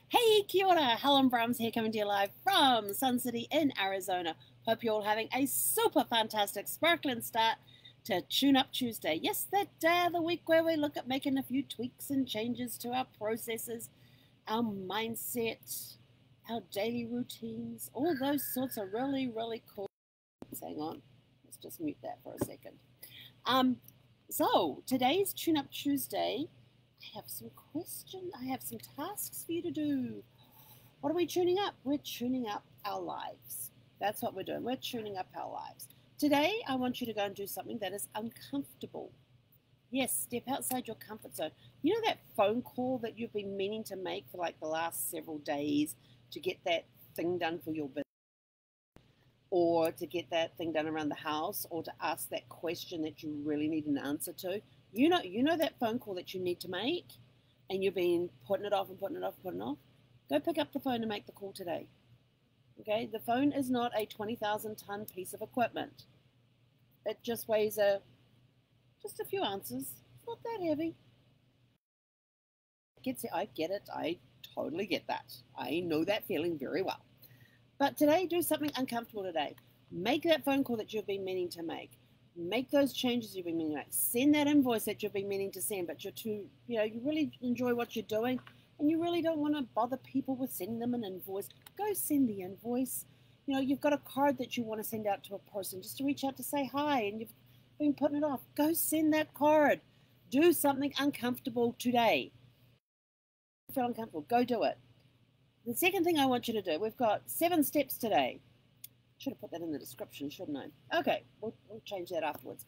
Hey, kia ora, Helen Brahms here, coming to you live from Sun City in Arizona. Hope you're all having a super fantastic, sparkling start to Tune Up Tuesday. Yes, that day of the week where we look at making a few tweaks and changes to our processes, our mindset, our daily routines, all those sorts of really, really cool things. Hang on, let's just mute that for a second. So today's Tune Up Tuesday. I have some questions. I have some tasks for you to do. What are we tuning up? We're tuning up our lives. That's what we're doing. We're tuning up our lives. Today, I want you to go and do something that is uncomfortable. Yes, step outside your comfort zone. You know that phone call that you've been meaning to make for like the last several days to get that thing done for your business, or to get that thing done around the house, or to ask that question that you really need an answer to? You know that phone call that you need to make, and you've been putting it off and putting it off and putting it off? Go pick up the phone and make the call today. Okay? The phone is not a 20,000-ton piece of equipment. It just weighs just a few ounces. It's not that heavy. I get it. I totally get that. I know that feeling very well. But today, do something uncomfortable today. Make that phone call that you've been meaning to make. Make those changes you've been meaning to make. Send that invoice that you've been meaning to send, but you really enjoy what you're doing, and you really don't want to bother people with sending them an invoice. Go send the invoice. You've got a card that you want to send out to a person just to reach out to say hi, and you've been putting it off. Go send that card. Do something uncomfortable today. If you feel uncomfortable, go do it. The second thing I want you to do, we've got 7 steps today. Should have put that in the description, shouldn't I? Okay, we'll change that afterwards.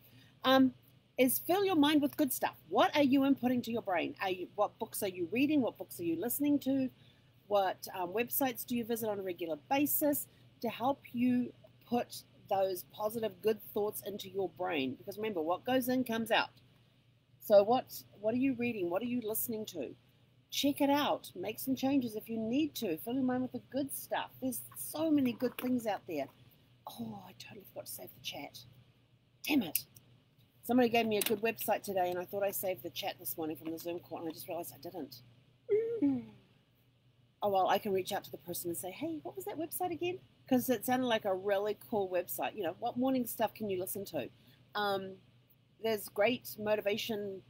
Is fill your mind with good stuff. What are you inputting to your brain? What books are you reading? What books are you listening to? What websites do you visit on a regular basis to help you put those positive, good thoughts into your brain? Because remember, what goes in comes out. So what are you reading? What are you listening to? Check it out. Make some changes if you need to. Fill your mind with the good stuff. There's so many good things out there. Oh, I totally forgot to save the chat. Damn it. Somebody gave me a good website today, and I thought I saved the chat this morning from the Zoom call, and I just realized I didn't. Oh, well, I can reach out to the person and say, hey, what was that website again? Because it sounded like a really cool website. What morning stuff can you listen to? There's great motivation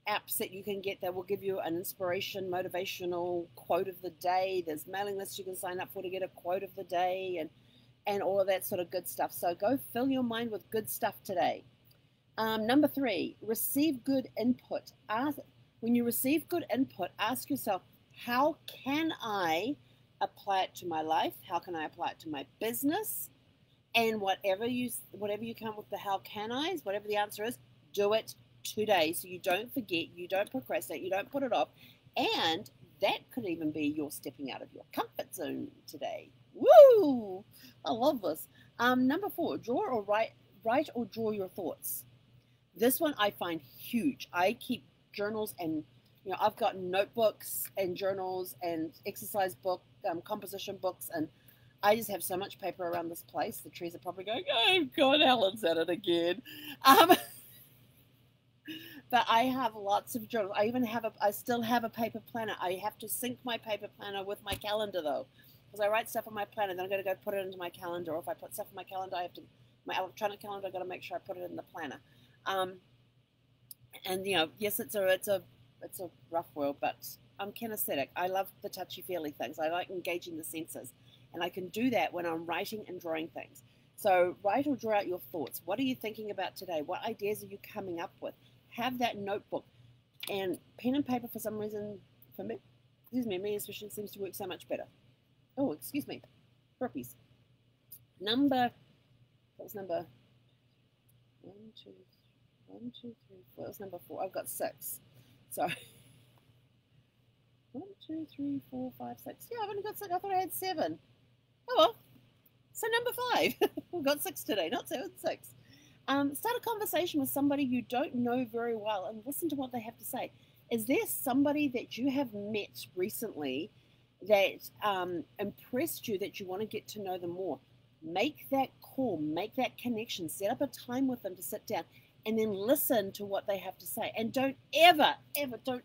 apps that you can get that will give you an inspiration, motivational quote of the day. There's mailing lists you can sign up for to get a quote of the day, and all of that sort of good stuff. So go fill your mind with good stuff today. Number 3, receive good input. When you receive good input, ask yourself, how can I apply it to my life? How can I apply it to my business? And whatever you come up with the how can I's, whatever the answer is, do it today, so you don't forget, you don't procrastinate, you don't put it off. And that could even be your stepping out of your comfort zone today. Woo! I love this. Number 4, write or draw your thoughts. This one I find huge. I keep journals, and I've got notebooks and journals and exercise book, composition books, and I just have so much paper around this place. The trees are probably going, oh God, Helen's at it again. But I have lots of journals. I still have a paper planner. I have to sync my paper planner with my calendar though, because I write stuff on my planner, then I'm going to go put it into my calendar. Or if I put stuff in my calendar, my electronic calendar, I've got to make sure I put it in the planner. And yes, it's a rough world, but I'm kinesthetic. I love the touchy-feely things. I like engaging the senses, and I can do that when I'm writing and drawing things. So write or draw out your thoughts. What are you thinking about today? What ideas are you coming up with? Have that notebook, and pen and paper for some reason, for me, me especially, seems to work so much better. Oh, excuse me, burpees. What was number 1, 2, 3, 4? That was number 4. I've got 6. Sorry. 1, 2, 3, 4, 5, 6. Yeah, I've only got 6. I thought I had 7. Oh well. So number 5. We've got 6 today, not 7, 6. Start a conversation with somebody you don't know very well and listen to what they have to say. Is there somebody that you have met recently that impressed you that you want to get to know them more? Make that call, make that connection, set up a time with them to sit down, and then listen to what they have to say. And don't ever, ever, never,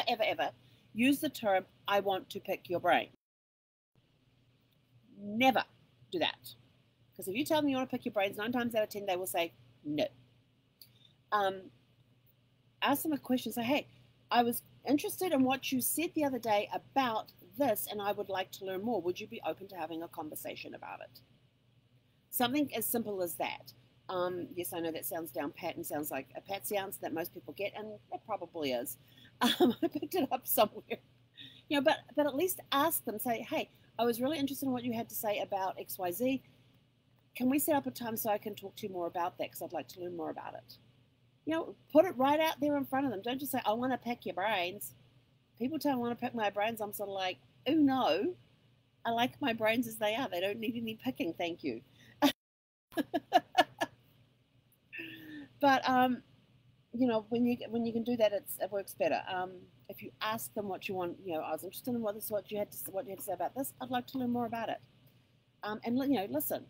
ever, ever use the term, I want to pick your brain. Never do that. Because if you tell them you want to pick your brains, 9 times out of 10, they will say no. Ask them a question. Say, hey, I was interested in what you said the other day about this, and I would like to learn more. Would you be open to having a conversation about it? Something as simple as that. Yes, I know that sounds down pat and sounds like a patsy answer that most people get, and it probably is. I picked it up somewhere. But at least ask them, say, hey, I was really interested in what you had to say about XYZ. Can we set up a time so I can talk to you more about that, because I'd like to learn more about it? Put it right out there in front of them. Don't just say, I want to pick your brains. People tell me I want to pick my brains. I'm sort of like, oh no, I like my brains as they are. They don't need any picking, thank you. But when you can do that, it works better. If you ask them what you want, I was interested in what you had to say about this. I'd like to learn more about it. And listen.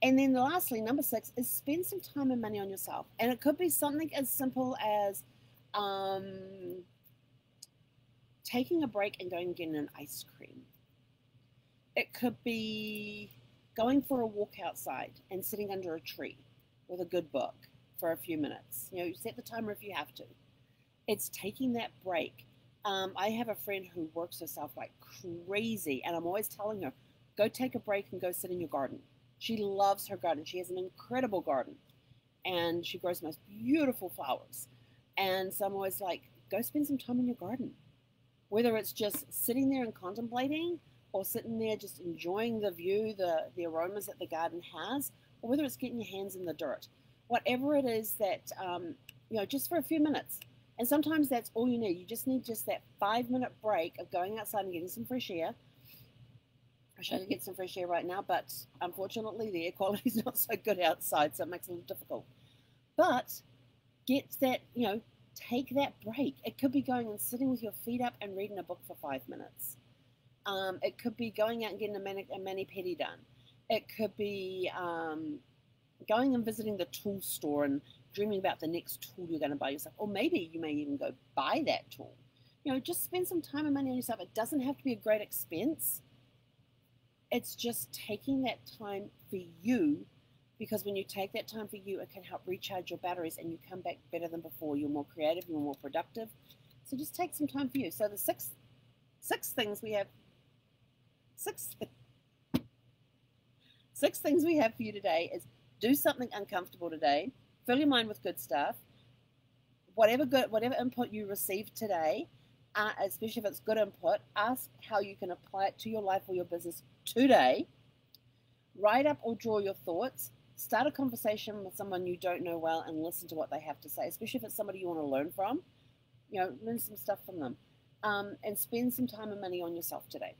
And then lastly, number 6 is spend some time and money on yourself. And it could be something as simple as taking a break and going and getting an ice cream. It could be going for a walk outside and sitting under a tree with a good book for a few minutes. You set the timer if you have to. It's taking that break. I have a friend who works herself like crazy, and I'm always telling her, go take a break and go sit in your garden. She loves her garden. She has an incredible garden, and she grows the most beautiful flowers. And so I'm always like, go spend some time in your garden. Whether it's just sitting there and contemplating, or sitting there just enjoying the view, the aromas that the garden has, or whether it's getting your hands in the dirt. Whatever it is that, just for a few minutes. And sometimes that's all you need. You just need that 5-minute break of going outside and getting some fresh air. I wish I could get some fresh air right now, but unfortunately the air quality is not so good outside, so it makes it a little difficult. But get that, take that break. It could be going and sitting with your feet up and reading a book for 5 minutes. It could be going out and getting a mani-pedi done. It could be going and visiting the tool store and dreaming about the next tool you're going to buy yourself. Or maybe you may even go buy that tool. Just spend some time and money on yourself. It doesn't have to be a great expense. It's just taking that time for you, because when you take that time for you, it can help recharge your batteries and you come back better than before. You're more creative, you're more productive. So just take some time for you. So the six things we have for you today is do something uncomfortable today. Fill your mind with good stuff. Whatever input you received today, especially if it's good input, ask how you can apply it to your life or your business today. Write up or draw your thoughts. Start a conversation with someone you don't know well and listen to what they have to say, especially if it's somebody you want to learn from. Learn some stuff from them. And spend some time and money on yourself today.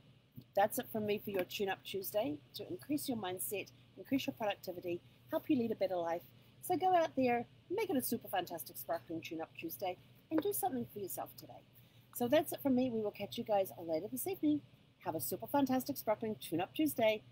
That's it from me for your Tune Up Tuesday, to increase your mindset, increase your productivity, help you lead a better life. So go out there, make it a super fantastic, sparkling Tune Up Tuesday, and do something for yourself today. So that's it from me. We will catch you guys later this evening. Have a super fantastic, sparkling Tune Up Tuesday.